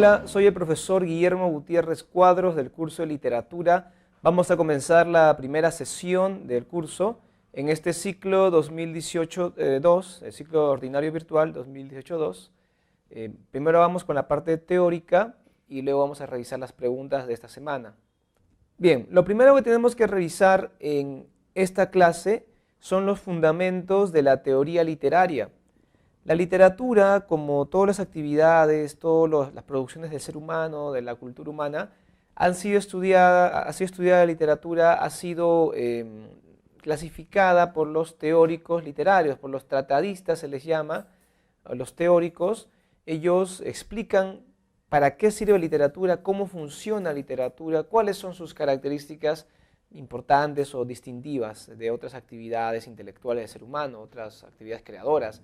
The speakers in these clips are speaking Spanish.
Hola, soy el profesor Guillermo Gutiérrez Cuadros del curso de literatura. Vamos a comenzar la primera sesión del curso en este ciclo 2018-2, el ciclo ordinario virtual 2018-2. Primero vamos con la parte teórica y luego vamos a revisar las preguntas de esta semana. Bien, lo primero que tenemos que revisar en esta clase son los fundamentos de la teoría literaria. La literatura, como todas las actividades, todas las producciones del ser humano, de la cultura humana, ha sido estudiada la literatura, ha sido clasificada por los teóricos literarios, por los tratadistas se les llama, a los teóricos. Ellos explican para qué sirve la literatura, cómo funciona la literatura, cuáles son sus características importantes o distintivas de otras actividades intelectuales del ser humano, otras actividades creadoras.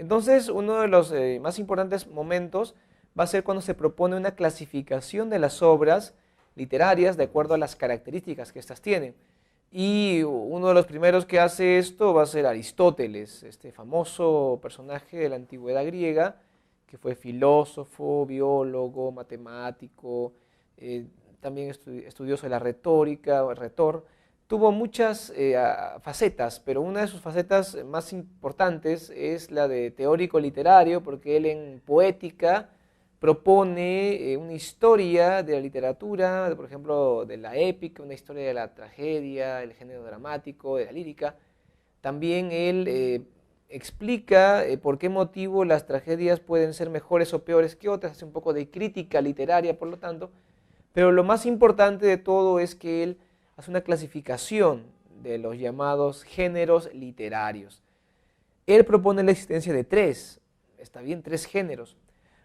Entonces, uno de los más importantes momentos va a ser cuando se propone una clasificación de las obras literarias de acuerdo a las características que éstas tienen. Y uno de los primeros que hace esto va a ser Aristóteles, este famoso personaje de la antigüedad griega, que fue filósofo, biólogo, matemático, también estudioso de la retórica, retor. Tuvo muchas facetas, pero una de sus facetas más importantes es la de teórico literario, porque él en poética propone una historia de la literatura, por ejemplo, de la épica, una historia de la tragedia, el género dramático, de la lírica. También él explica por qué motivo las tragedias pueden ser mejores o peores que otras, hace un poco de crítica literaria, por lo tanto, pero lo más importante de todo es que él hace una clasificación de los llamados géneros literarios. Él propone la existencia de tres géneros.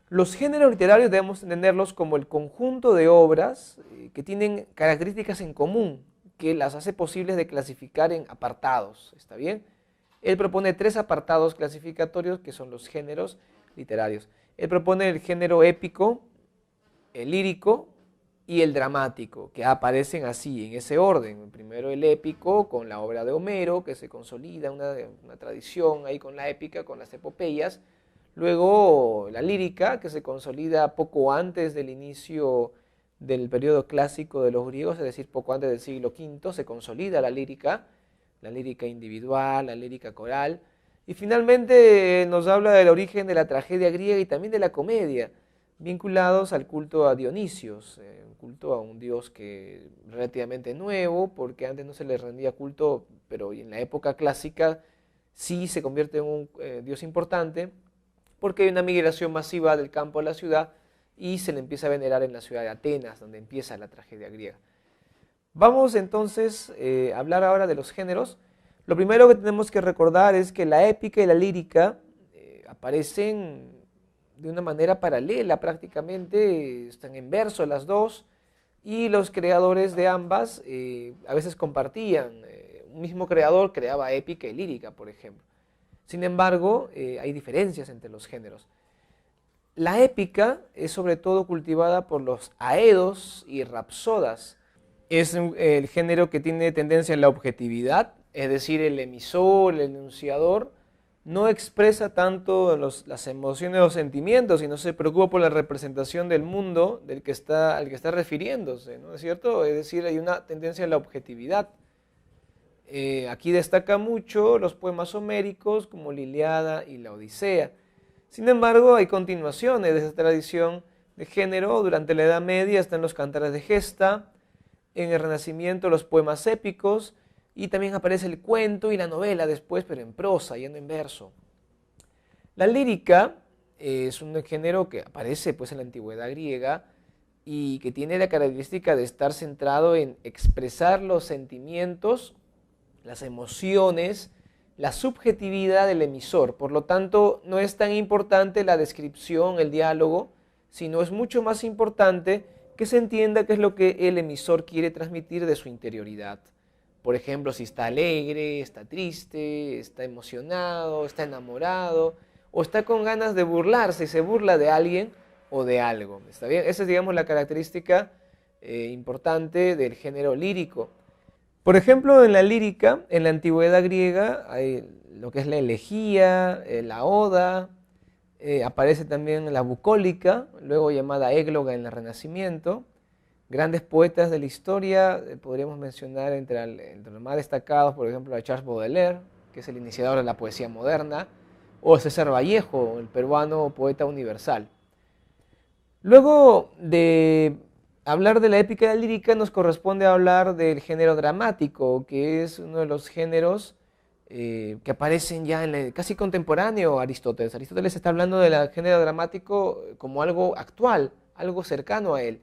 Los géneros literarios debemos entenderlos como el conjunto de obras que tienen características en común, que las hace posibles de clasificar en apartados, ¿está bien? Él propone tres apartados clasificatorios que son los géneros literarios. Él propone el género épico, el lírico y el dramático, que aparecen así, en ese orden. Primero el épico, con la obra de Homero, que se consolida una tradición ahí con la épica, con las epopeyas. Luego la lírica, que se consolida poco antes del inicio del periodo clásico de los griegos, es decir, poco antes del siglo V, se consolida la lírica individual, la lírica coral. Y finalmente nos habla del origen de la tragedia griega y también de la comedia, vinculados al culto a Dionisios, un culto a un dios que relativamente nuevo, porque antes no se le rendía culto, pero en la época clásica sí se convierte en un dios importante, porque hay una migración masiva del campo a la ciudad y se le empieza a venerar en la ciudad de Atenas, donde empieza la tragedia griega. Vamos entonces a hablar ahora de los géneros. Lo primero que tenemos que recordar es que la épica y la lírica aparecen de una manera paralela prácticamente, están en verso las dos, y los creadores de ambas a veces compartían, un mismo creador creaba épica y lírica, por ejemplo. Sin embargo, hay diferencias entre los géneros. La épica es sobre todo cultivada por los aedos y rapsodas. Es el género que tiene tendencia en la objetividad, es decir, el emisor, el enunciador, no expresa tanto las emociones o sentimientos, sino se preocupa por la representación del mundo al que está refiriéndose, ¿no es cierto? Es decir, hay una tendencia a la objetividad. Aquí destaca mucho los poemas homéricos como la Ilíada y la Odisea. Sin embargo, hay continuaciones de esa tradición de género. Durante la Edad Media están los cantares de gesta, en el Renacimiento los poemas épicos, y también aparece el cuento y la novela después, pero en prosa, ya no en verso. La lírica es un género que aparece pues, en la antigüedad griega y que tiene la característica de estar centrado en expresar los sentimientos, las emociones, la subjetividad del emisor. Por lo tanto, no es tan importante la descripción, el diálogo, sino es mucho más importante que se entienda qué es lo que el emisor quiere transmitir de su interioridad. Por ejemplo, si está alegre, está triste, está emocionado, está enamorado, o está con ganas de burlarse y se burla de alguien o de algo. ¿Está bien? Esa es, digamos, la característica importante del género lírico. Por ejemplo, en la lírica, en la antigüedad griega, hay lo que es la elegía, la oda, Aparece también la bucólica, luego llamada égloga en el Renacimiento. Grandes poetas de la historia, podríamos mencionar entre los más destacados, por ejemplo, a Charles Baudelaire, que es el iniciador de la poesía moderna, o César Vallejo, el peruano poeta universal. Luego de hablar de la épica y la lírica, nos corresponde hablar del género dramático, que es uno de los géneros que aparecen ya en casi contemporáneo a Aristóteles. Aristóteles está hablando del género dramático como algo actual, algo cercano a él.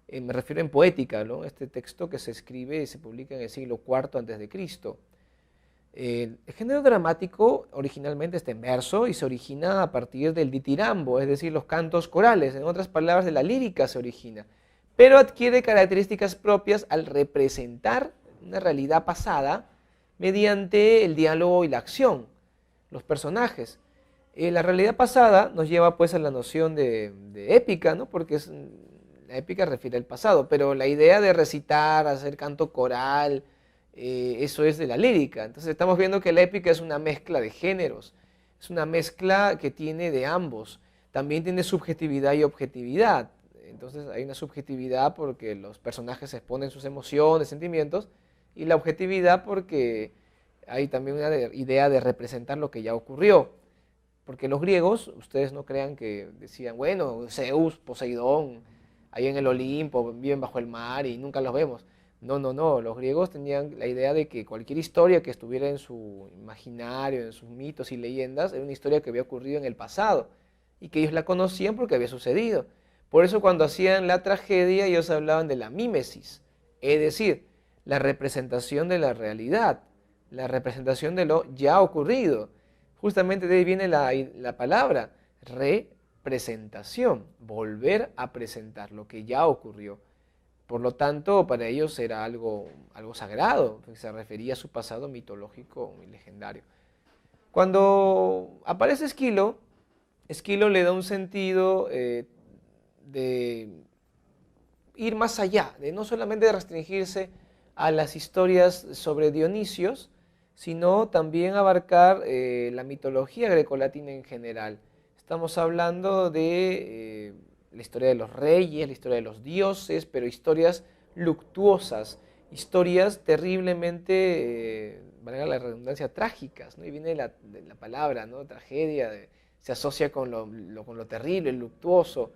Me refiero en poética, ¿no? Este texto que se escribe y se publica en el siglo IV a.C. El género dramático originalmente está en verso y se origina a partir del ditirambo, es decir, los cantos corales. En otras palabras, de la lírica se origina, pero adquiere características propias al representar una realidad pasada mediante el diálogo y la acción, los personajes. La realidad pasada nos lleva pues a la noción de épica, ¿no? Porque la épica refiere al pasado, pero la idea de recitar, hacer canto coral, eso es de la lírica. Entonces estamos viendo que la épica es una mezcla de géneros, es una mezcla que tiene de ambos. También tiene subjetividad y objetividad. Entonces hay una subjetividad porque los personajes exponen sus emociones, sentimientos, y la objetividad porque hay también una idea de representar lo que ya ocurrió. Porque los griegos, ustedes no crean que decían, bueno, Zeus, Poseidón, ahí en el Olimpo, viven bajo el mar y nunca los vemos. No, no, no, los griegos tenían la idea de que cualquier historia que estuviera en su imaginario, en sus mitos y leyendas, era una historia que había ocurrido en el pasado y que ellos la conocían porque había sucedido. Por eso cuando hacían la tragedia ellos hablaban de la mímesis, es decir, la representación de la realidad, la representación de lo ya ocurrido. Justamente de ahí viene la palabra, representación, volver a presentar lo que ya ocurrió. Por lo tanto, para ellos era algo sagrado, porque se refería a su pasado mitológico y legendario. Cuando aparece Esquilo, Esquilo le da un sentido de ir más allá, de no solamente restringirse a las historias sobre Dionisios, sino también abarcar la mitología grecolatina en general. Estamos hablando de la historia de los reyes, la historia de los dioses, pero historias luctuosas, historias terriblemente, valga la redundancia, trágicas, ¿no? Y viene la palabra, ¿no? Tragedia, se asocia con lo terrible, luctuoso,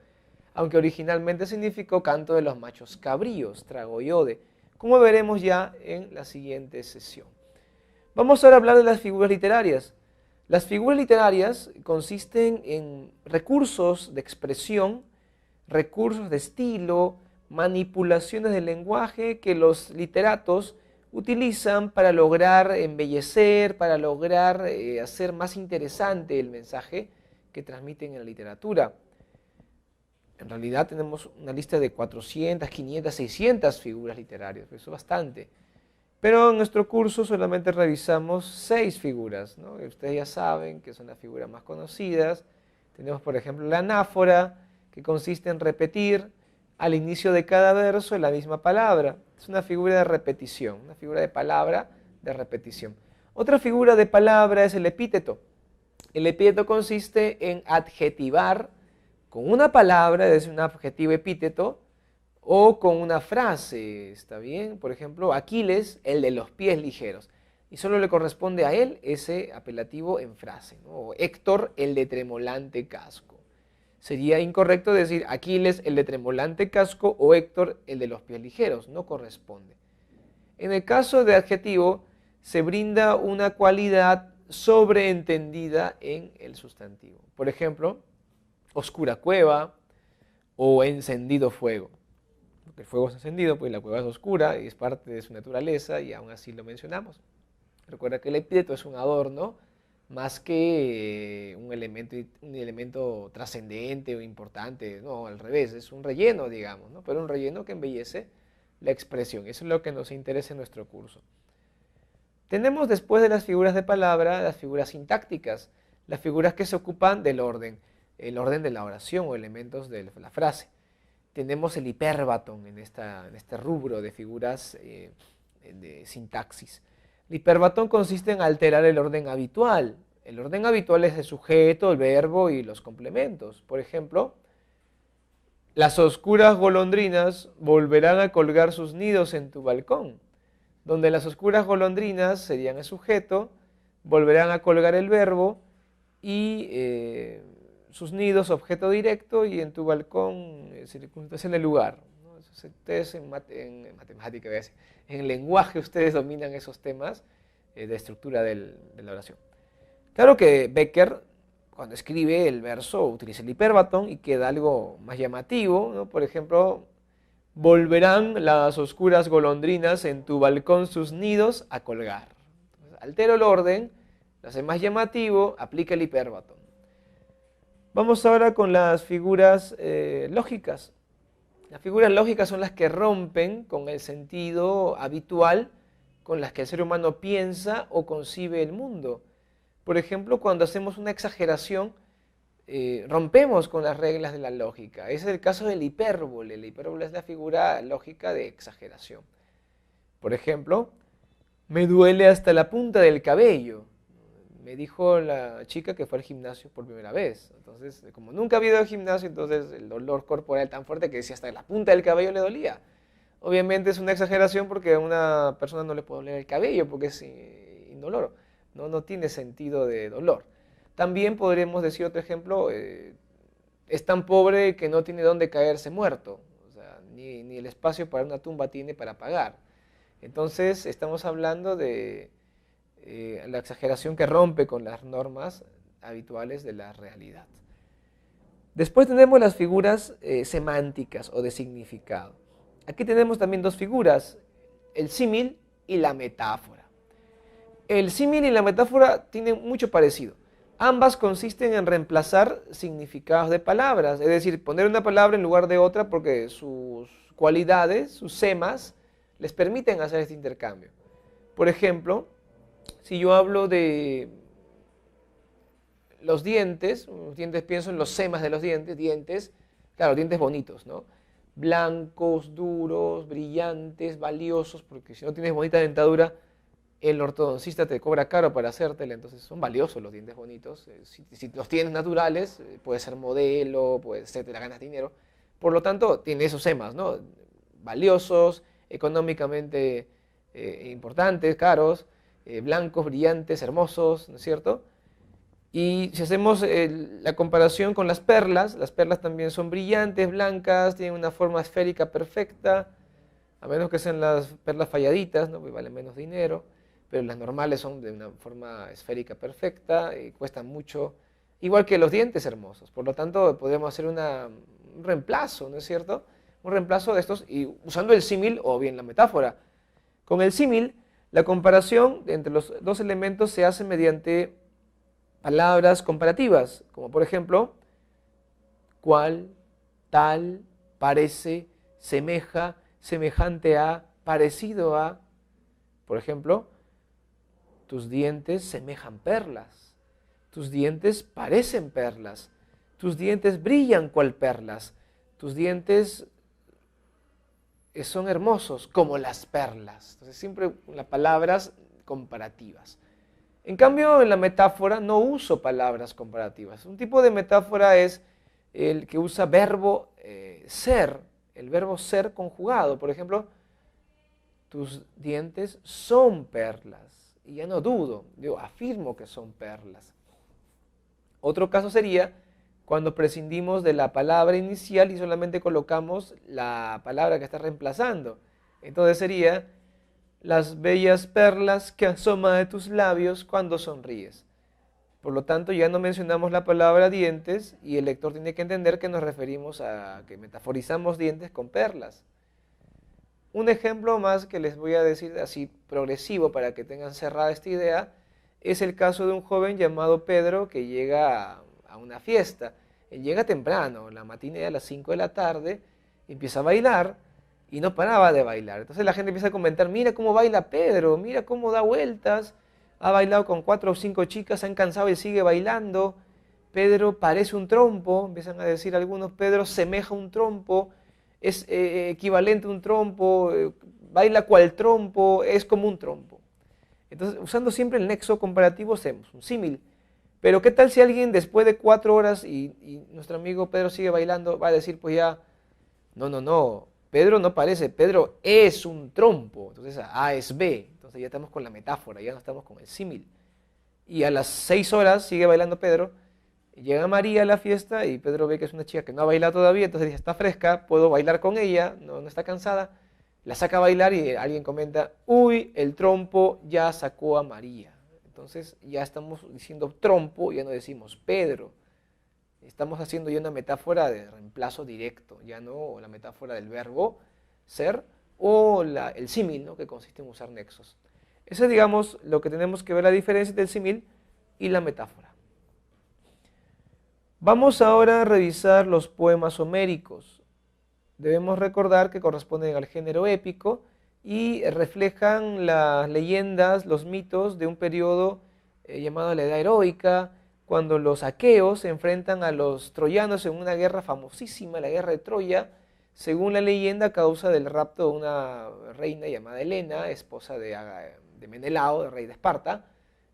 aunque originalmente significó canto de los machos cabríos, tragoiode, como veremos ya en la siguiente sesión. Vamos ahora a hablar de las figuras literarias. Las figuras literarias consisten en recursos de expresión, recursos de estilo, manipulaciones del lenguaje que los literatos utilizan para lograr embellecer, para lograr hacer más interesante el mensaje que transmiten en la literatura. En realidad tenemos una lista de 400, 500, 600 figuras literarias, eso es bastante. Pero en nuestro curso solamente revisamos 6 figuras, ¿no? Ustedes ya saben que son las figuras más conocidas. Tenemos, por ejemplo, la anáfora, que consiste en repetir al inicio de cada verso la misma palabra. Es una figura de repetición, una figura de palabra de repetición. Otra figura de palabra es el epíteto. El epíteto consiste en adjetivar con una palabra, es decir, un adjetivo epíteto, o con una frase, ¿está bien? Por ejemplo, Aquiles, el de los pies ligeros. Y solo le corresponde a él ese apelativo en frase, ¿no? O Héctor, el de tremolante casco. Sería incorrecto decir Aquiles, el de tremolante casco, o Héctor, el de los pies ligeros. No corresponde. En el caso de adjetivo, se brinda una cualidad sobreentendida en el sustantivo. Por ejemplo, oscura cueva o encendido fuego. Porque el fuego es encendido, pues la cueva es oscura y es parte de su naturaleza y aún así lo mencionamos. Recuerda que el epíteto es un adorno más que un elemento trascendente o importante, no, al revés, es un relleno, digamos, ¿no? Pero un relleno que embellece la expresión. Eso es lo que nos interesa en nuestro curso. Tenemos después de las figuras de palabra, las figuras sintácticas, las figuras que se ocupan del orden, el orden de la oración o elementos de la frase. Tenemos el hipérbaton en este rubro de figuras de sintaxis. El hipérbaton consiste en alterar el orden habitual, El orden habitual es el sujeto, el verbo y los complementos. Por ejemplo, las oscuras golondrinas volverán a colgar sus nidos en tu balcón, donde las oscuras golondrinas serían el sujeto, volverán a colgar el verbo y sus nidos objeto directo y en tu balcón circunstancia en el lugar, ¿no? Ustedes en matemática, voy a decir, en lenguaje ustedes dominan esos temas de estructura de la oración. Claro que Becker, cuando escribe el verso, utiliza el hiperbatón y queda algo más llamativo, ¿no? Por ejemplo, volverán las oscuras golondrinas en tu balcón sus nidos a colgar. Entonces, altero el orden, lo hace más llamativo, aplica el hiperbatón. Vamos ahora con las figuras lógicas. Las figuras lógicas son las que rompen con el sentido habitual con las que el ser humano piensa o concibe el mundo. Por ejemplo, cuando hacemos una exageración, rompemos con las reglas de la lógica. Ese es el caso del hipérbole. La hipérbole es la figura lógica de exageración. Por ejemplo, me duele hasta la punta del cabello. Me dijo la chica que fue al gimnasio por primera vez. Entonces, como nunca había ido al gimnasio, entonces el dolor corporal tan fuerte que decía hasta la punta del cabello le dolía. Obviamente es una exageración porque a una persona no le puede doler el cabello porque es indoloro. No tiene sentido de dolor. También podríamos decir otro ejemplo, es tan pobre que no tiene dónde caerse muerto. O sea, ni el espacio para una tumba tiene para pagar. Entonces estamos hablando de la exageración que rompe con las normas habituales de la realidad. Después tenemos las figuras semánticas o de significado. Aquí tenemos también dos figuras, el símil y la metáfora. El símil y la metáfora tienen mucho parecido. Ambas consisten en reemplazar significados de palabras, es decir, poner una palabra en lugar de otra porque sus cualidades, sus semas, les permiten hacer este intercambio. Por ejemplo, si yo hablo de los dientes pienso en los semas de los dientes, claro, dientes bonitos, ¿no? Blancos, duros, brillantes, valiosos, porque si no tienes bonita dentadura, el ortodoncista te cobra caro para hacértela, entonces son valiosos los dientes bonitos. Si los tienes naturales, puede ser modelo, puede ser, te la ganas dinero. Por lo tanto, tiene esos semas, ¿no? Valiosos, económicamente importantes, caros, blancos, brillantes, hermosos, ¿no es cierto? Y si hacemos la comparación con las perlas también son brillantes, blancas, tienen una forma esférica perfecta, a menos que sean las perlas falladitas, ¿no? Pues valen menos dinero. Pero las normales son de una forma esférica perfecta y cuestan mucho, igual que los dientes hermosos. Por lo tanto, podemos hacer un reemplazo, ¿no es cierto? Un reemplazo de estos y usando el símil o bien la metáfora. Con el símil, la comparación entre los dos elementos se hace mediante palabras comparativas, como por ejemplo, cual, tal, parece, semeja, semejante a, parecido a. Por ejemplo, tus dientes semejan perlas, tus dientes parecen perlas, tus dientes brillan cual perlas, tus dientes son hermosos como las perlas. Entonces siempre las palabras comparativas. En cambio, en la metáfora no uso palabras comparativas. Un tipo de metáfora es el que usa verbo ser, el verbo ser conjugado. Por ejemplo, tus dientes son perlas. Y ya no dudo, yo afirmo que son perlas. Otro caso sería cuando prescindimos de la palabra inicial y solamente colocamos la palabra que está reemplazando. Entonces sería las bellas perlas que asoman de tus labios cuando sonríes. Por lo tanto, ya no mencionamos la palabra dientes y el lector tiene que entender que nos referimos a que metaforizamos dientes con perlas. Un ejemplo más que les voy a decir así progresivo para que tengan cerrada esta idea es el caso de un joven llamado Pedro que llega a una fiesta. Él llega temprano, la matinée a las 5 de la tarde, empieza a bailar y no paraba de bailar. Entonces la gente empieza a comentar, mira cómo baila Pedro, mira cómo da vueltas, ha bailado con 4 o 5 chicas, se han cansado y sigue bailando. Pedro parece un trompo, empiezan a decir algunos, Pedro semeja un trompo, es equivalente a un trompo, baila cual trompo, es como un trompo. Entonces, usando siempre el nexo comparativo, hacemos un símil. Pero ¿qué tal si alguien después de 4 horas y nuestro amigo Pedro sigue bailando, va a decir pues ya, no, Pedro no parece, Pedro es un trompo, entonces A es B, entonces ya estamos con la metáfora, ya no estamos con el símil. Y a las 6 horas sigue bailando Pedro, y llega María a la fiesta y Pedro ve que es una chica que no ha bailado todavía, entonces dice, está fresca, puedo bailar con ella, no está cansada, la saca a bailar y alguien comenta, uy, el trompo ya sacó a María. Entonces ya estamos diciendo trompo, ya no decimos Pedro. Estamos haciendo ya una metáfora de reemplazo directo, ya no la metáfora del verbo ser o el símil, ¿no? Que consiste en usar nexos. Eso es, digamos, lo que tenemos que ver, la diferencia entre el símil y la metáfora. Vamos ahora a revisar los poemas homéricos. Debemos recordar que corresponden al género épico y reflejan las leyendas, los mitos de un periodo llamado la Edad Heroica, cuando los aqueos se enfrentan a los troyanos en una guerra famosísima, la guerra de Troya, según la leyenda a causa del rapto de una reina llamada Helena, esposa de Menelao, el rey de Esparta.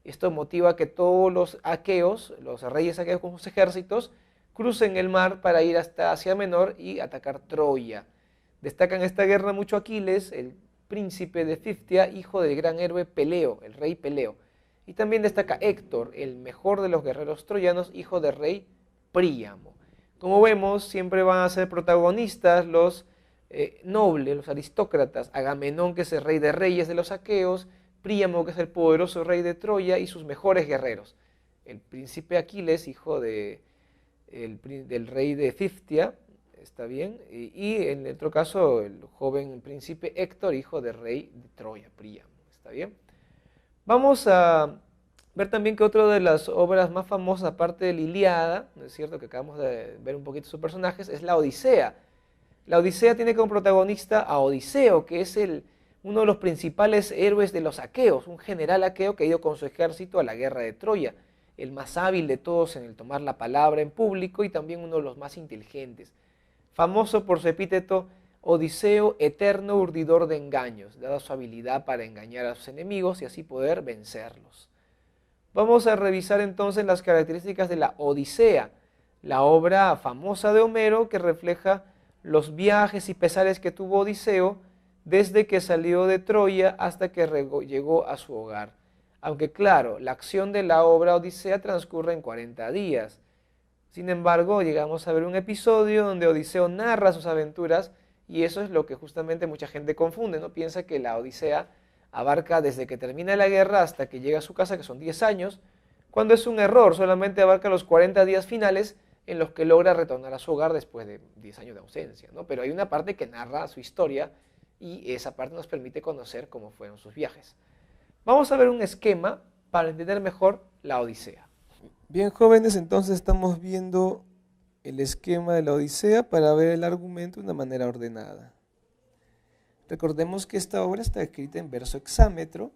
Esto motiva que todos los aqueos, los reyes aqueos con sus ejércitos, crucen el mar para ir hasta Asia Menor y atacar Troya. Destaca en esta guerra mucho Aquiles, el príncipe de Ciftia, hijo del gran héroe Peleo, el rey Peleo. Y también destaca Héctor, el mejor de los guerreros troyanos, hijo del rey Príamo. Como vemos, siempre van a ser protagonistas los nobles, los aristócratas, Agamenón, que es el rey de reyes de los aqueos, Príamo, que es el poderoso rey de Troya, y sus mejores guerreros. El príncipe Aquiles, hijo del rey de Ciftia, está bien, y en otro caso el joven príncipe Héctor, hijo del rey de Troya, Príamo, está bien. Vamos a ver también que otra de las obras más famosas, aparte de la Ilíada, ¿no es cierto?, que acabamos de ver un poquito sus personajes, es la Odisea. La Odisea tiene como protagonista a Odiseo, que es uno de los principales héroes de los aqueos, un general aqueo que ha ido con su ejército a la guerra de Troya, el más hábil de todos en el tomar la palabra en público y también uno de los más inteligentes. Famoso por su epíteto Odiseo, eterno urdidor de engaños, dada su habilidad para engañar a sus enemigos y así poder vencerlos. Vamos a revisar entonces las características de la Odisea, la obra famosa de Homero que refleja los viajes y pesares que tuvo Odiseo desde que salió de Troya hasta que llegó a su hogar. Aunque claro, la acción de la obra Odisea transcurre en 40 días. Sin embargo, llegamos a ver un episodio donde Odiseo narra sus aventuras y eso es lo que justamente mucha gente confunde, ¿no? Piensa que la Odisea abarca desde que termina la guerra hasta que llega a su casa, que son 10 años, cuando es un error, solamente abarca los 40 días finales en los que logra retornar a su hogar después de 10 años de ausencia, ¿no? Pero hay una parte que narra su historia y esa parte nos permite conocer cómo fueron sus viajes. Vamos a ver un esquema para entender mejor la Odisea. Bien, jóvenes, entonces estamos viendo el esquema de la Odisea para ver el argumento de una manera ordenada. Recordemos que esta obra está escrita en verso hexámetro.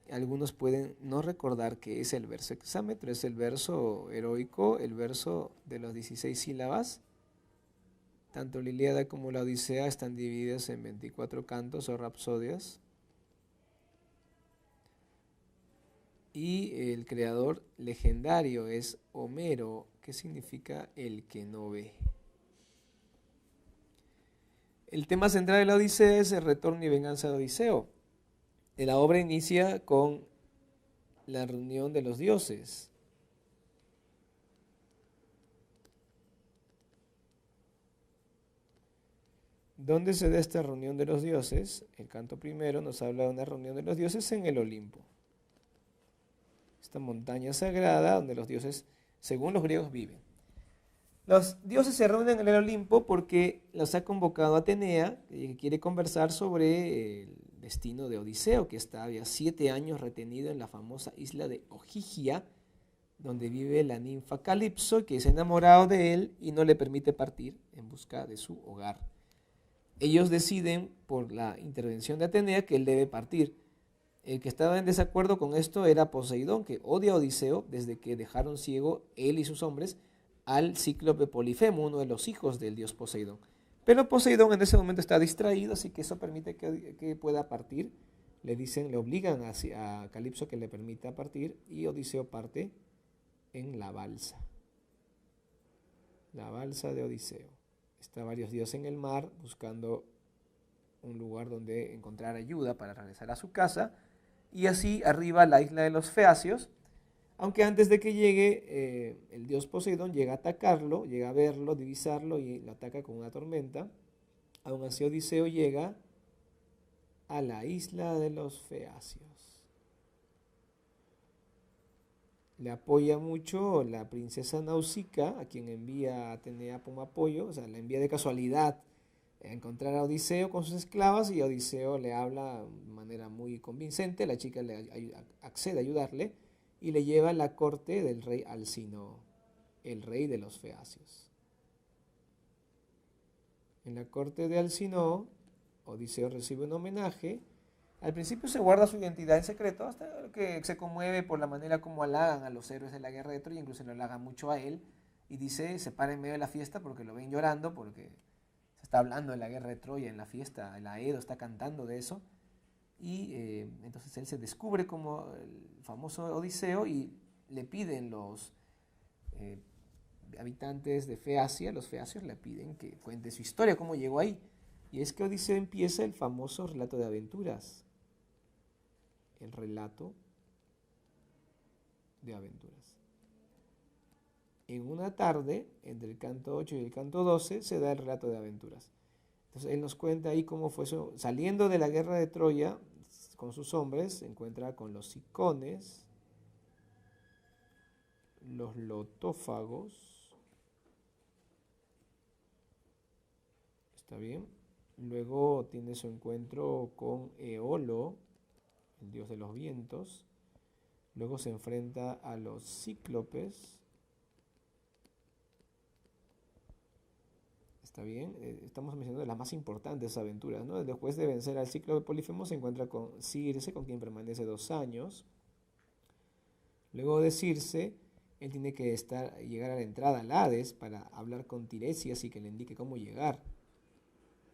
Algunos pueden no recordar qué es el verso hexámetro, es el verso heroico, el verso de las 16 sílabas. Tanto la Ilíada como la Odisea están divididas en 24 cantos o rapsodias. Y el creador legendario es Homero, que significa el que no ve. El tema central de la Odisea es el retorno y venganza de Odiseo. La obra inicia con la reunión de los dioses. ¿Dónde se da esta reunión de los dioses? El canto primero nos habla de una reunión de los dioses en el Olimpo. Esta montaña sagrada donde los dioses, según los griegos, viven. Los dioses se reúnen en el Olimpo porque los ha convocado Atenea, que quiere conversar sobre el destino de Odiseo, que había 7 años retenido en la famosa isla de Ogygia, donde vive la ninfa Calipso, que se ha enamorado de él y no le permite partir en busca de su hogar. Ellos deciden, por la intervención de Atenea, que él debe partir. El que estaba en desacuerdo con esto era Poseidón, que odia a Odiseo desde que dejaron ciego él y sus hombres al cíclope Polifemo, uno de los hijos del dios Poseidón. Pero Poseidón en ese momento está distraído, así que eso permite que pueda partir le obligan a Calipso que le permita partir y Odiseo parte en la balsa de Odiseo. Está varios días en el mar buscando un lugar donde encontrar ayuda para regresar a su casa y así arriba a la isla de los Feacios, aunque antes de que llegue el dios Poseidón llega a atacarlo, llega a verlo, divisarlo y lo ataca con una tormenta. Aún así Odiseo llega a la isla de los Feacios. Le apoya mucho la princesa Nausicaa, a quien envía a Atenea como apoyo, o sea, la envía de casualidad a encontrar a Odiseo con sus esclavas y Odiseo le habla de manera muy convincente, la chica accede a ayudarle y le lleva a la corte del rey Alcinoo, el rey de los Feacios. En la corte de Alcinoo, Odiseo recibe un homenaje. Al principio se guarda su identidad en secreto hasta que se conmueve por la manera como halagan a los héroes de la guerra de Troya, incluso lo halagan mucho a él, y dice, se para en medio de la fiesta porque lo ven llorando, porque se está hablando de la guerra de Troya en la fiesta, el Aedo está cantando de eso, y entonces él se descubre como el famoso Odiseo y le piden los habitantes de Feacia, los feacios le piden que cuente su historia, cómo llegó ahí. Y es que Odiseo empieza el famoso relato de aventuras. El relato de aventuras. En una tarde, entre el canto 8 y el canto 12, se da el relato de aventuras. Entonces él nos cuenta ahí cómo fue eso. Saliendo de la guerra de Troya con sus hombres, se encuentra con los cicones, los lotófagos. ¿Está bien? Luego tiene su encuentro con Eolo, el dios de los vientos. Luego se enfrenta a los cíclopes. ¿Está bien? Estamos mencionando las más importantes aventuras, ¿no? Después de vencer al cíclope Polifemo se encuentra con Circe, con quien permanece 2 años. Luego de Circe, él tiene que llegar a la entrada al Hades para hablar con Tiresias y que le indique cómo llegar.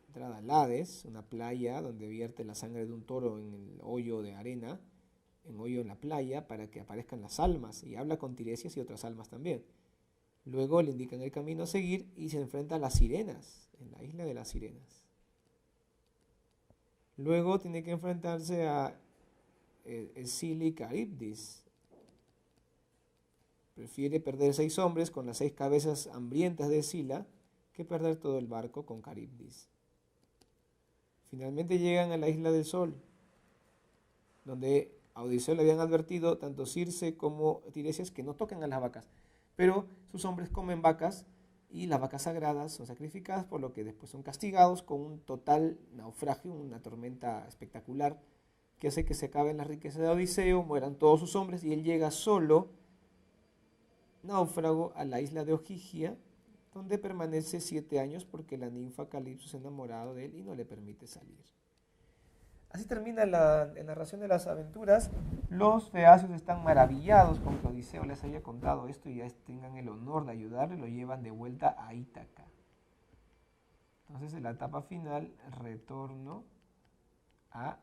Entrada al Hades, una playa donde vierte la sangre de un toro en el hoyo de arena, en hoyo en la playa, para que aparezcan las almas, y habla con Tiresias y otras almas también. Luego le indican el camino a seguir y se enfrenta a las sirenas, en la isla de las sirenas. Luego tiene que enfrentarse a Escila y Caribdis. Prefiere perder 6 hombres con las 6 cabezas hambrientas de Escila que perder todo el barco con Caribdis. Finalmente llegan a la isla del Sol, donde a Odiseo le habían advertido tanto Circe como Tiresias que no toquen a las vacas, pero sus hombres comen vacas y las vacas sagradas son sacrificadas, por lo que después son castigados con un total naufragio, una tormenta espectacular que hace que se acaben las riquezas de Odiseo, mueran todos sus hombres y él llega solo, náufrago, a la isla de Ogygia, donde permanece 7 años porque la ninfa Calipso se ha enamorado de él y no le permite salir. Así termina la narración de las aventuras. Los feacios están maravillados con que Odiseo les haya contado esto y ya tengan el honor de ayudarle, lo llevan de vuelta a Ítaca. Entonces en la etapa final, retorno a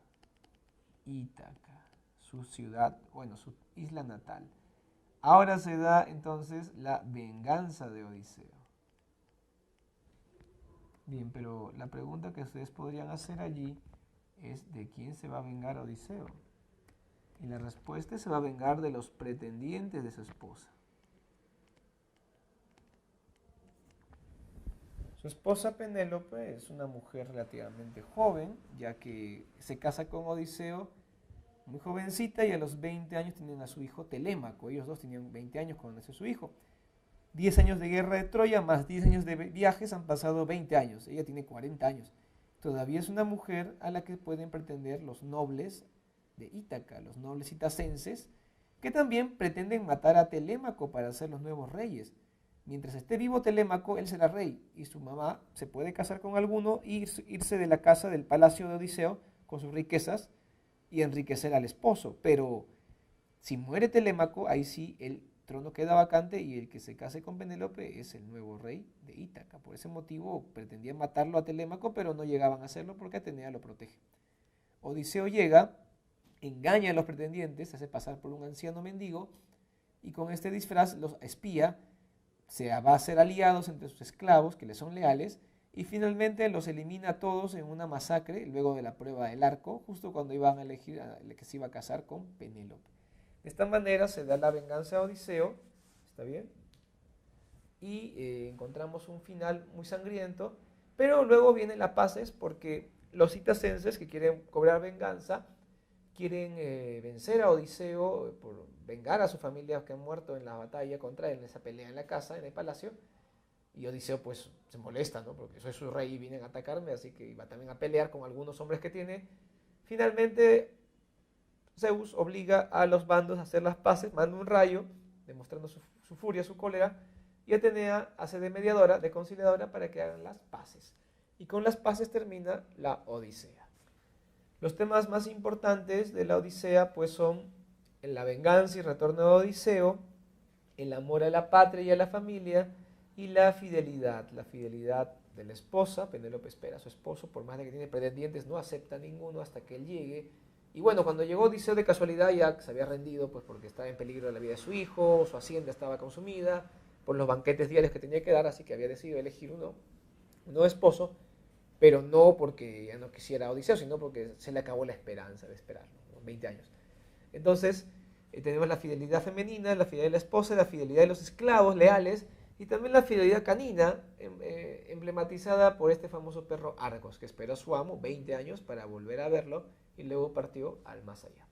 Ítaca, su ciudad, bueno, su isla natal. Ahora se da entonces la venganza de Odiseo. Bien, pero la pregunta que ustedes podrían hacer allí es ¿de quién se va a vengar Odiseo? Y la respuesta es: se va a vengar de los pretendientes de su esposa. Su esposa Penélope es una mujer relativamente joven, ya que se casa con Odiseo muy jovencita y a los 20 años tienen a su hijo Telémaco. Ellos dos tenían 20 años cuando nació su hijo. 10 años de guerra de Troya más 10 años de viajes, han pasado 20 años. Ella tiene 40 años. Todavía es una mujer a la que pueden pretender los nobles de Ítaca, los nobles itacenses, que también pretenden matar a Telémaco para ser los nuevos reyes. Mientras esté vivo Telémaco, él será rey, y su mamá se puede casar con alguno e irse de la casa del palacio de Odiseo con sus riquezas y enriquecer al esposo. Pero si muere Telémaco, ahí sí el trono queda vacante y el que se case con Penélope es el nuevo rey de Ítaca. Por ese motivo pretendían matarlo a Telémaco, pero no llegaban a hacerlo porque Atenea lo protege. Odiseo llega engaña a los pretendientes, se hace pasar por un anciano mendigo y con este disfraz los espía, se va a hacer aliados entre sus esclavos que le son leales y finalmente los elimina a todos en una masacre luego de la prueba del arco, justo cuando iban a elegir a la que se iba a casar con Penélope. De esta manera se da la venganza a Odiseo, ¿está bien? Y encontramos un final muy sangriento, pero luego vienen las paces porque los citacenses que quieren cobrar venganza quieren vencer a Odiseo por vengar a su familia que han muerto en la batalla contra él, en esa pelea en la casa, en el palacio. Y Odiseo pues se molesta, ¿no? Porque soy su rey y vienen a atacarme, así que iba también a pelear con algunos hombres que tiene. Finalmente Zeus obliga a los bandos a hacer las paces, manda un rayo, demostrando su furia, su cólera, y Atenea hace de mediadora, de conciliadora, para que hagan las paces. Y con las paces termina la Odisea. Los temas más importantes de la Odisea pues son la venganza y retorno de Odiseo, el amor a la patria y a la familia, y la fidelidad de la esposa. Penélope espera a su esposo, por más de que tiene pretendientes, no acepta ninguno hasta que él llegue. Y bueno, cuando llegó Odiseo de casualidad ya se había rendido, pues porque estaba en peligro la vida de su hijo, su hacienda estaba consumida por los banquetes diarios que tenía que dar, así que había decidido elegir un nuevo esposo, pero no porque ya no quisiera a Odiseo, sino porque se le acabó la esperanza de esperarlo, ¿no? 20 años. Entonces, tenemos la fidelidad femenina, la fidelidad de la esposa, la fidelidad de los esclavos leales, y también la fidelidad canina, emblematizada por este famoso perro Argos, que esperó a su amo 20 años para volver a verlo, y luego partió al más allá.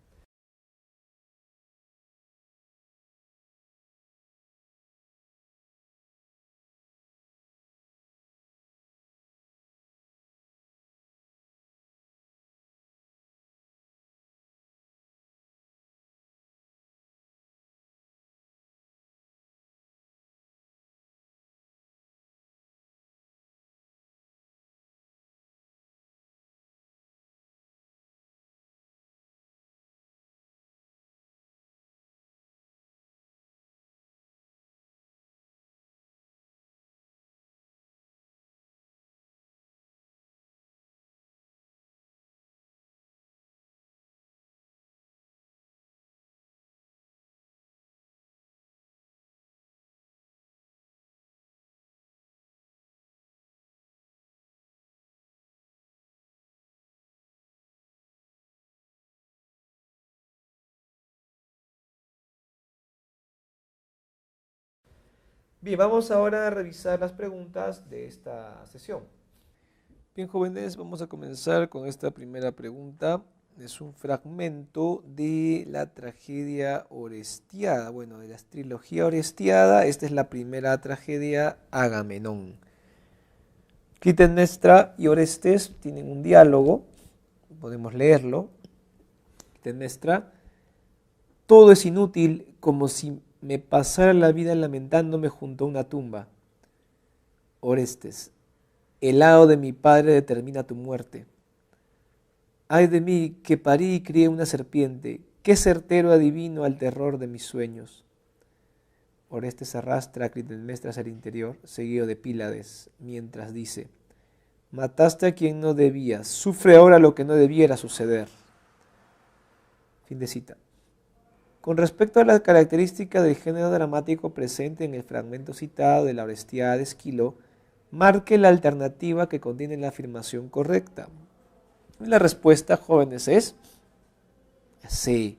Bien, vamos ahora a revisar las preguntas de esta sesión. Bien, jóvenes, vamos a comenzar con esta primera pregunta. Es un fragmento de la tragedia Orestiada, bueno, de la trilogía Orestiada. Esta es la primera tragedia, Agamenón. Clitemnestra y Orestes tienen un diálogo, podemos leerlo. Clitemnestra: todo es inútil, como si me pasara la vida lamentándome junto a una tumba. Orestes: el hado de mi padre determina tu muerte. Ay de mí, que parí y crié una serpiente, qué certero adivino al terror de mis sueños. Orestes arrastra a Clitemnestra hacia el interior, seguido de Pílades, mientras dice: mataste a quien no debías, sufre ahora lo que no debiera suceder. Fin de cita. Con respecto a la característica del género dramático presente en el fragmento citado de la Orestiada de Esquilo, marque la alternativa que contiene la afirmación correcta. La respuesta, jóvenes, es C.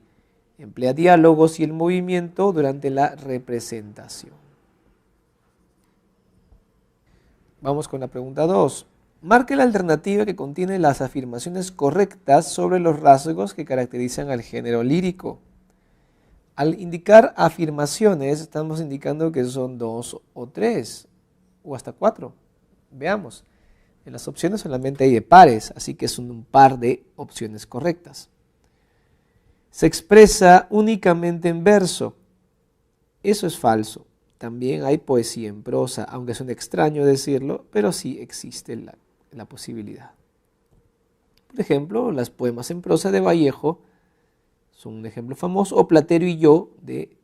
Emplea diálogos y el movimiento durante la representación. Vamos con la pregunta 2. Marque la alternativa que contiene las afirmaciones correctas sobre los rasgos que caracterizan al género lírico. Al indicar afirmaciones, estamos indicando que son 2 o 3, o hasta 4. Veamos. En las opciones solamente hay de pares, así que son un par de opciones correctas. Se expresa únicamente en verso. Eso es falso. También hay poesía en prosa, aunque suene extraño decirlo, pero sí existe la posibilidad. Por ejemplo, los poemas en prosa de Vallejo son un ejemplo famoso, o Platero y yo, de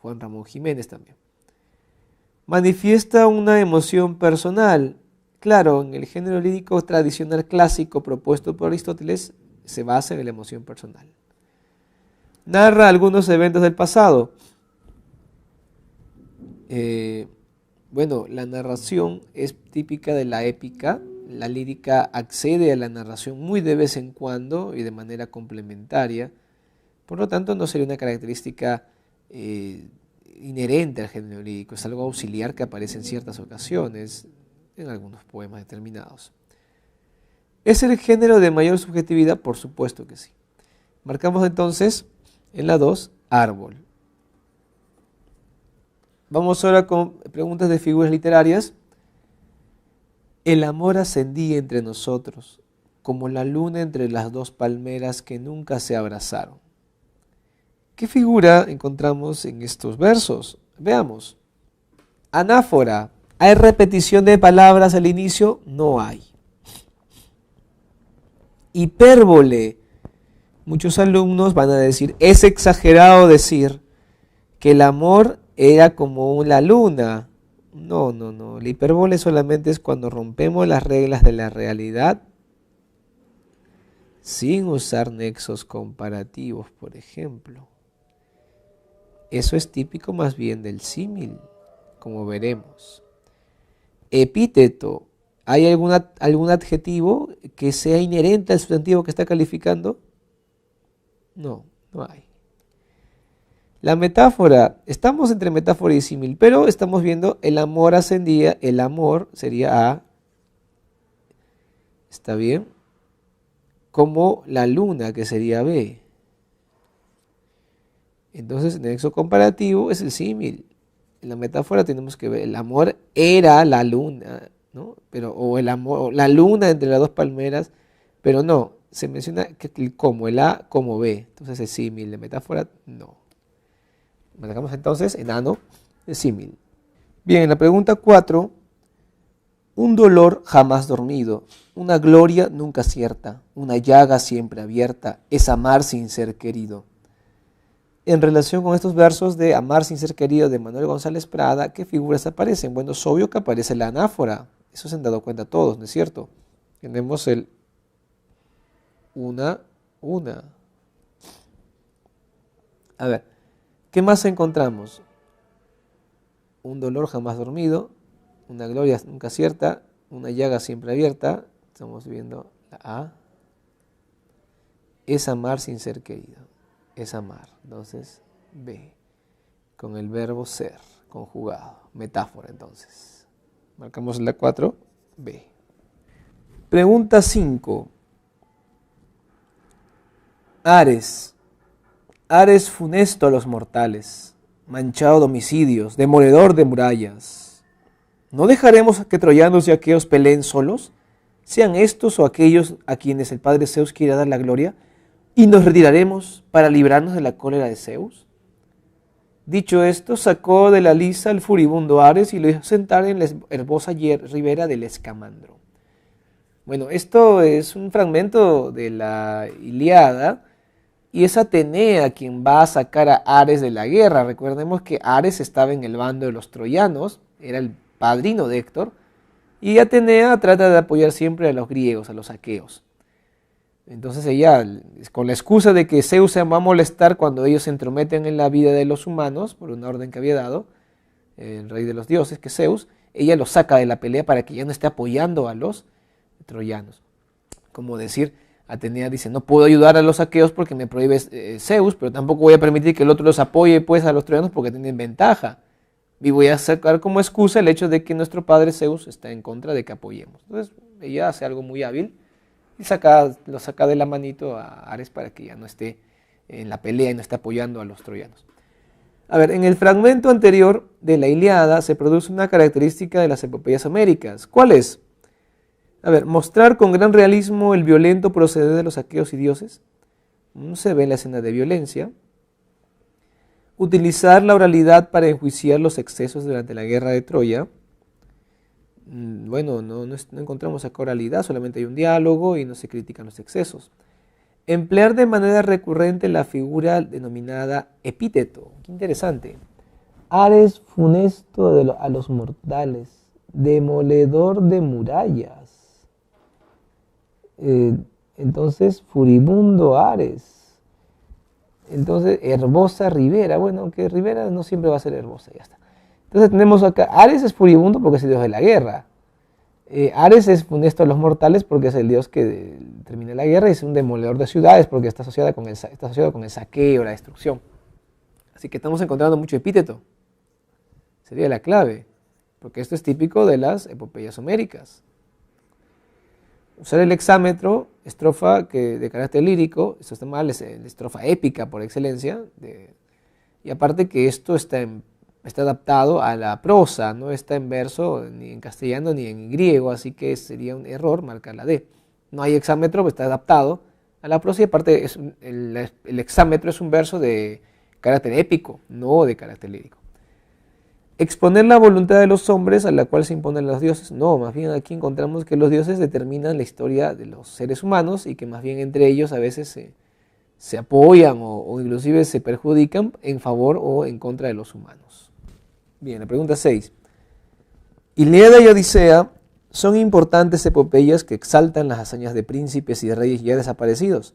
Juan Ramón Jiménez también. Manifiesta una emoción personal. Claro, en el género lírico tradicional clásico propuesto por Aristóteles, se basa en la emoción personal. Narra algunos eventos del pasado. Bueno, la narración es típica de la épica. La lírica accede a la narración muy de vez en cuando y de manera complementaria. Por lo tanto, no sería una característica inherente al género lírico. Es algo auxiliar que aparece en ciertas ocasiones, en algunos poemas determinados. ¿Es el género de mayor subjetividad? Por supuesto que sí. Marcamos entonces en la 2, árbol. Vamos ahora con preguntas de figuras literarias. El amor ascendía entre nosotros, como la luna entre las dos palmeras que nunca se abrazaron. ¿Qué figura encontramos en estos versos? Veamos. Anáfora. ¿Hay repetición de palabras al inicio? No hay. Hipérbole. Muchos alumnos van a decir, es exagerado decir que el amor era como la luna. No. La hipérbole solamente es cuando rompemos las reglas de la realidad sin usar nexos comparativos, por ejemplo. Eso es típico más bien del símil, como veremos. Epíteto. ¿Hay algún adjetivo que sea inherente al sustantivo que está calificando? No hay. La metáfora, estamos entre metáfora y símil, pero estamos viendo el amor ascendía, el amor sería A, ¿está bien? Como la luna, que sería B. Entonces, el nexo comparativo es el símil. En la metáfora tenemos que ver, el amor era la luna, ¿no? O el amor, o la luna entre las dos palmeras, pero no, se menciona que el como, el A como B, entonces es símil, de metáfora no. Marcamos entonces enano, el símil. Bien, en la pregunta 4, un dolor jamás dormido, una gloria nunca cierta, una llaga siempre abierta, es amar sin ser querido. En relación con estos versos de Amar sin ser querido de Manuel González Prada, ¿qué figuras aparecen? Bueno, es obvio que aparece la anáfora, eso se han dado cuenta todos, ¿no es cierto? Tenemos el una. A ver, ¿qué más encontramos? Un dolor jamás dormido, una gloria nunca cierta, una llaga siempre abierta, estamos viendo la A, es amar sin ser querido, es amar, entonces B, con el verbo ser, conjugado, metáfora entonces. Marcamos la 4, B. Pregunta 5. Ares. Ares funesto a los mortales, manchado de homicidios, demoledor de murallas. ¿No dejaremos que troyanos y aqueos peleen solos? Sean estos o aquellos a quienes el padre Zeus quiera dar la gloria, y nos retiraremos para librarnos de la cólera de Zeus. Dicho esto, sacó de la lisa el furibundo Ares y lo hizo sentar en la herbosa ribera del Escamandro. Bueno, esto es un fragmento de la Ilíada y es Atenea quien va a sacar a Ares de la guerra. Recordemos que Ares estaba en el bando de los troyanos, era el padrino de Héctor, y Atenea trata de apoyar siempre a los griegos, a los aqueos. Entonces ella, con la excusa de que Zeus se va a molestar cuando ellos se entrometen en la vida de los humanos, por una orden que había dado el rey de los dioses, que es Zeus, ella los saca de la pelea para que ya no esté apoyando a los troyanos. Como decir, Atenea dice, no puedo ayudar a los aqueos porque me prohíbe Zeus, pero tampoco voy a permitir que el otro los apoye pues a los troyanos porque tienen ventaja. Y voy a sacar como excusa el hecho de que nuestro padre Zeus está en contra de que apoyemos. Entonces ella hace algo muy hábil y lo saca de la manito a Ares para que ya no esté en la pelea y no esté apoyando a los troyanos. A ver, en el fragmento anterior de la Ilíada se produce una característica de las epopeyas homéricas. ¿Cuál es? A ver, mostrar con gran realismo el violento proceder de los aqueos y dioses. Se ve en la escena de violencia. Utilizar la oralidad para enjuiciar los excesos durante la guerra de Troya. Bueno, no encontramos acá oralidad, solamente hay un diálogo y no se critican los excesos. Emplear de manera recurrente la figura denominada epíteto. Qué interesante. Ares funesto a los mortales, demoledor de murallas. Entonces, furibundo Ares. Entonces, herbosa Rivera. Bueno, aunque Rivera no siempre va a ser herbosa, ya está. Entonces tenemos acá, Ares es furibundo porque es el dios de la guerra. Ares es funesto a los mortales porque es el dios que termina la guerra y es un demoledor de ciudades porque está asociado con el saqueo, la destrucción. Así que estamos encontrando mucho epíteto. Sería la clave, porque esto es típico de las epopeyas homéricas. Usar el hexámetro, estrofa de carácter lírico, esto está mal, es la estrofa épica por excelencia, y aparte que esto está adaptado a la prosa, no está en verso ni en castellano ni en griego, así que sería un error marcar la D. No hay hexámetro, está adaptado a la prosa y aparte el hexámetro es un verso de carácter épico, no de carácter lírico. Exponer la voluntad de los hombres a la cual se imponen los dioses. No, más bien aquí encontramos que los dioses determinan la historia de los seres humanos y que más bien entre ellos a veces se apoyan o inclusive se perjudican en favor o en contra de los humanos. Bien, la pregunta 6. Ilíada y Odisea son importantes epopeyas que exaltan las hazañas de príncipes y de reyes ya desaparecidos,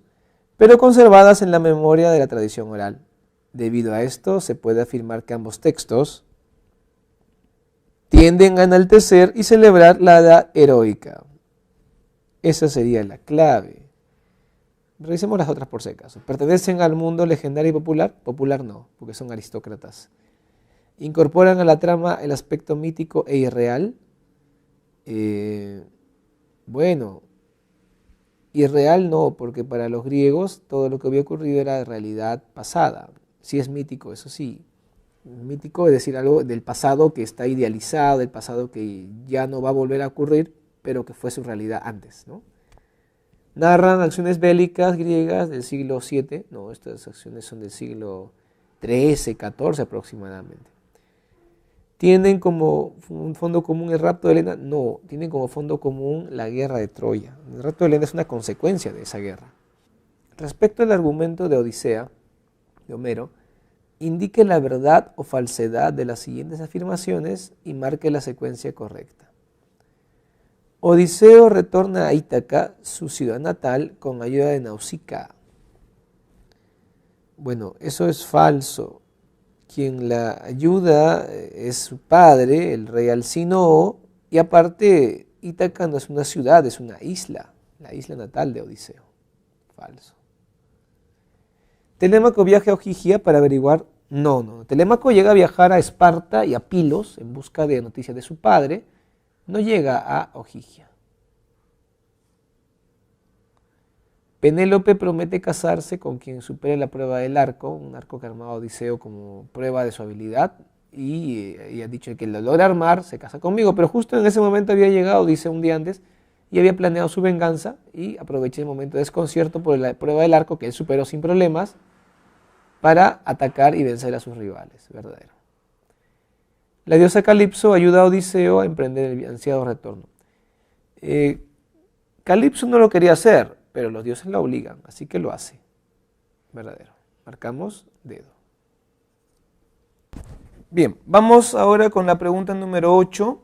pero conservadas en la memoria de la tradición oral. Debido a esto, se puede afirmar que ambos textos tienden a enaltecer y celebrar la edad heroica. Esa sería la clave. Revisemos las otras por si acaso. ¿Pertenecen al mundo legendario y popular? Popular no, porque son aristócratas. ¿Incorporan a la trama el aspecto mítico e irreal? Bueno, irreal no, porque para los griegos todo lo que había ocurrido era realidad pasada. Sí es mítico, eso sí. Mítico es decir algo del pasado que está idealizado, del pasado que ya no va a volver a ocurrir, pero que fue su realidad antes, ¿no? Narran acciones bélicas griegas del siglo VII, no, estas acciones son del siglo XIII, XIV aproximadamente. ¿Tienen como un fondo común el rapto de Helena? No, tienen como fondo común la guerra de Troya. El rapto de Helena es una consecuencia de esa guerra. Respecto al argumento de Odisea, de Homero, indique la verdad o falsedad de las siguientes afirmaciones y marque la secuencia correcta. Odiseo retorna a Ítaca, su ciudad natal, con ayuda de Nausicaa. Bueno, eso es falso. Quien la ayuda es su padre, el rey Alcinoo, y aparte Ítaca no es una ciudad, es una isla, la isla natal de Odiseo. Falso. Telémaco viaja a Ogygia para averiguar. No. Telémaco llega a viajar a Esparta y a Pilos en busca de noticias de su padre. No llega a Ogygia. Penélope promete casarse con quien supere la prueba del arco, un arco que armaba Odiseo como prueba de su habilidad, y ha dicho que lo logra armar, se casa conmigo, pero justo en ese momento había llegado Odiseo un día antes y había planeado su venganza y aproveché el momento de desconcierto por la prueba del arco que él superó sin problemas para atacar y vencer a sus rivales, verdadero. La diosa Calipso ayuda a Odiseo a emprender el ansiado retorno. Calipso no lo quería hacer, pero los dioses la obligan, así que lo hace. Verdadero. Marcamos dedo. Bien, vamos ahora con la pregunta número 8.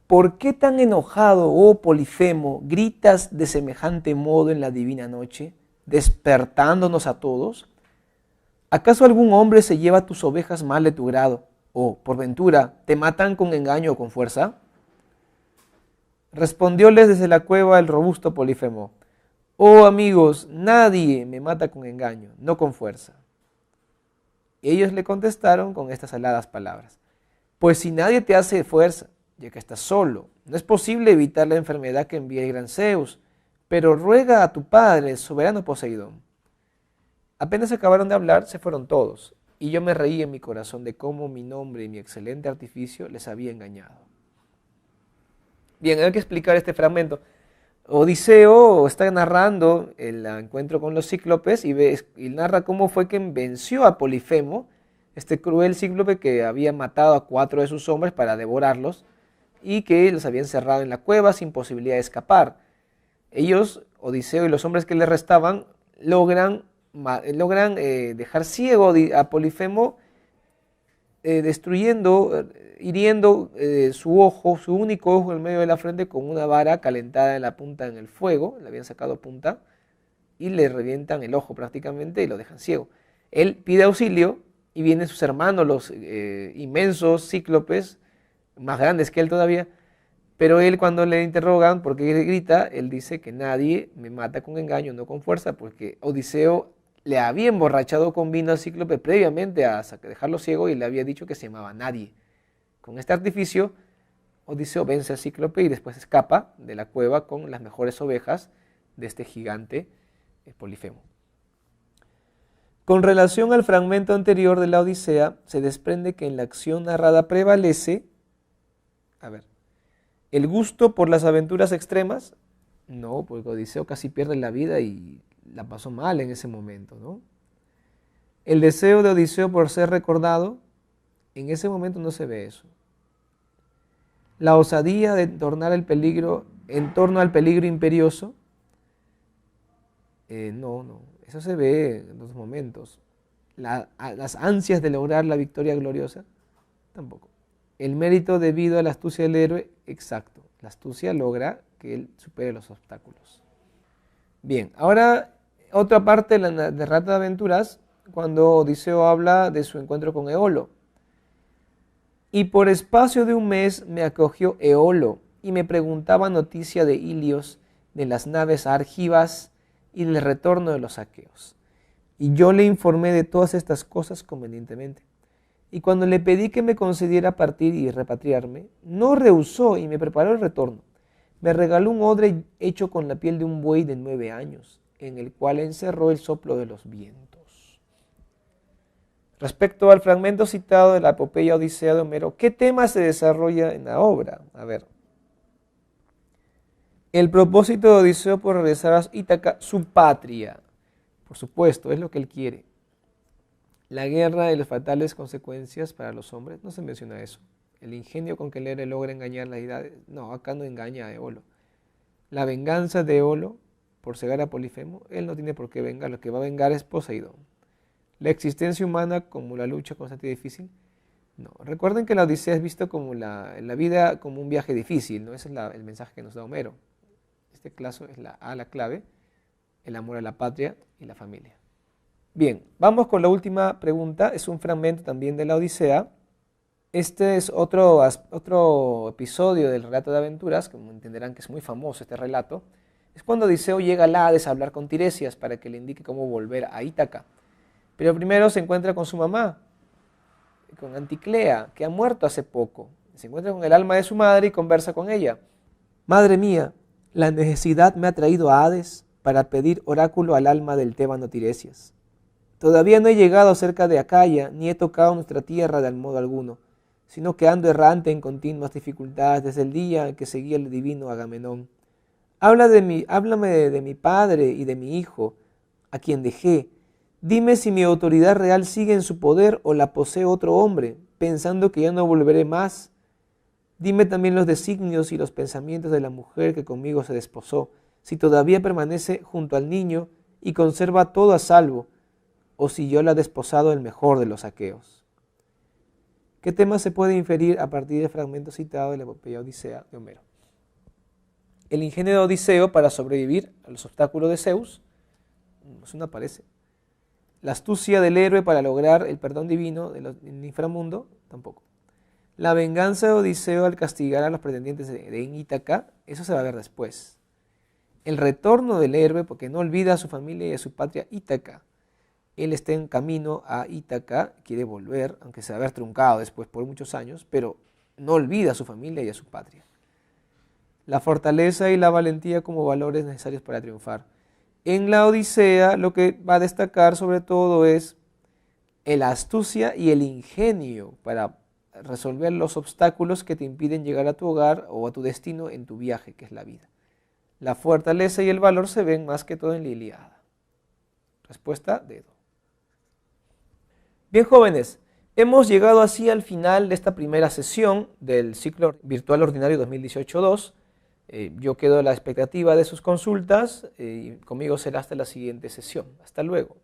¿Por qué tan enojado, oh Polifemo, gritas de semejante modo en la divina noche, despertándonos a todos? ¿Acaso algún hombre se lleva tus ovejas mal de tu grado? ¿O, por ventura, te matan con engaño o con fuerza? Respondióles desde la cueva el robusto Polifemo: oh amigos, nadie me mata con engaño, no con fuerza. Y ellos le contestaron con estas aladas palabras: pues si nadie te hace fuerza, ya que estás solo, no es posible evitar la enfermedad que envía el gran Zeus, pero ruega a tu padre, el soberano Poseidón. Apenas acabaron de hablar, se fueron todos, y yo me reí en mi corazón de cómo mi nombre y mi excelente artificio les había engañado. Bien, hay que explicar este fragmento. Odiseo está narrando el encuentro con los cíclopes y narra cómo fue que venció a Polifemo, este cruel cíclope que había matado a 4 de sus hombres para devorarlos y que los había encerrado en la cueva sin posibilidad de escapar. Ellos, Odiseo y los hombres que le restaban, logran dejar ciego a Polifemo destruyendo, hiriendo su ojo, su único ojo en medio de la frente con una vara calentada en la punta en el fuego, le habían sacado punta, y le revientan el ojo prácticamente y lo dejan ciego. Él pide auxilio y vienen sus hermanos, los inmensos cíclopes, más grandes que él todavía, pero él cuando le interrogan por qué grita, él dice que nadie me mata con engaño, no con fuerza, porque Odiseo le había emborrachado con vino al cíclope previamente a dejarlo ciego y le había dicho que se llamaba Nadie. Con este artificio, Odiseo vence al cíclope y después escapa de la cueva con las mejores ovejas de este gigante Polifemo. Con relación al fragmento anterior de la Odisea, se desprende que en la acción narrada prevalece, el gusto por las aventuras extremas. No, porque Odiseo casi pierde la vida y la pasó mal en ese momento, ¿no? El deseo de Odiseo por ser recordado, en ese momento no se ve eso. La osadía de tornar el peligro en torno al peligro imperioso, no, eso se ve en los momentos. Las ansias de lograr la victoria gloriosa, tampoco. El mérito debido a la astucia del héroe, exacto. La astucia logra que él supere los obstáculos. Bien, ahora otra parte de la narrativa de aventuras, cuando Odiseo habla de su encuentro con Eolo. Y por espacio de un mes me acogió Eolo y me preguntaba noticia de Ilios, de las naves argivas y del retorno de los aqueos. Y yo le informé de todas estas cosas convenientemente. Y cuando le pedí que me concediera partir y repatriarme, no rehusó y me preparó el retorno. Me regaló un odre hecho con la piel de un buey de 9 años, en el cual encerró el soplo de los vientos. Respecto al fragmento citado de la epopeya Odisea de Homero, ¿qué tema se desarrolla en la obra? A ver. El propósito de Odiseo por regresar a Ítaca, su patria. Por supuesto, es lo que él quiere. La guerra y las fatales consecuencias para los hombres, no se menciona eso. El ingenio con que el héroe logra engañar las deidades, no, acá no engaña a Eolo. La venganza de Eolo por cegar a Polifemo, él no tiene por qué vengar, lo que va a vengar es Poseidón. La existencia humana como la lucha constante y difícil, no. Recuerden que la Odisea es visto como la vida como un viaje difícil, ¿no? Ese es el mensaje que nos da Homero. Este caso es la clave, el amor a la patria y la familia. Bien, vamos con la última pregunta, es un fragmento también de la Odisea. Este es otro episodio del relato de aventuras, como entenderán que es muy famoso este relato. Es cuando Odiseo llega al Hades a hablar con Tiresias para que le indique cómo volver a Ítaca. Pero primero se encuentra con su mamá, con Anticlea, que ha muerto hace poco. Se encuentra con el alma de su madre y conversa con ella. Madre mía, la necesidad me ha traído a Hades para pedir oráculo al alma del tébano Tiresias. Todavía no he llegado cerca de Acaya, ni he tocado nuestra tierra de modo alguno, sino que ando errante en continuas dificultades desde el día en que seguí el divino Agamenón. Háblame de mi padre y de mi hijo, a quien dejé. Dime si mi autoridad real sigue en su poder o la posee otro hombre, pensando que ya no volveré más. Dime también los designios y los pensamientos de la mujer que conmigo se desposó, si todavía permanece junto al niño y conserva todo a salvo, o si yo la he desposado el mejor de los aqueos. ¿Qué tema se puede inferir a partir del fragmento citado de la epopeya Odisea de Homero? El ingenio de Odiseo para sobrevivir a los obstáculos de Zeus, eso no aparece. La astucia del héroe para lograr el perdón divino del inframundo, tampoco. La venganza de Odiseo al castigar a los pretendientes de Ítaca, eso se va a ver después. El retorno del héroe porque no olvida a su familia y a su patria Ítaca. Él está en camino a Ítaca, quiere volver, aunque se va a haber truncado después por muchos años, pero no olvida a su familia y a su patria. La fortaleza y la valentía como valores necesarios para triunfar. En la Odisea lo que va a destacar sobre todo es la astucia y el ingenio para resolver los obstáculos que te impiden llegar a tu hogar o a tu destino en tu viaje, que es la vida. La fortaleza y el valor se ven más que todo en la Ilíada. Respuesta, dedo. Bien, jóvenes, hemos llegado así al final de esta primera sesión del ciclo virtual ordinario 2018-2. Yo quedo a la expectativa de sus consultas y conmigo será hasta la siguiente sesión. Hasta luego.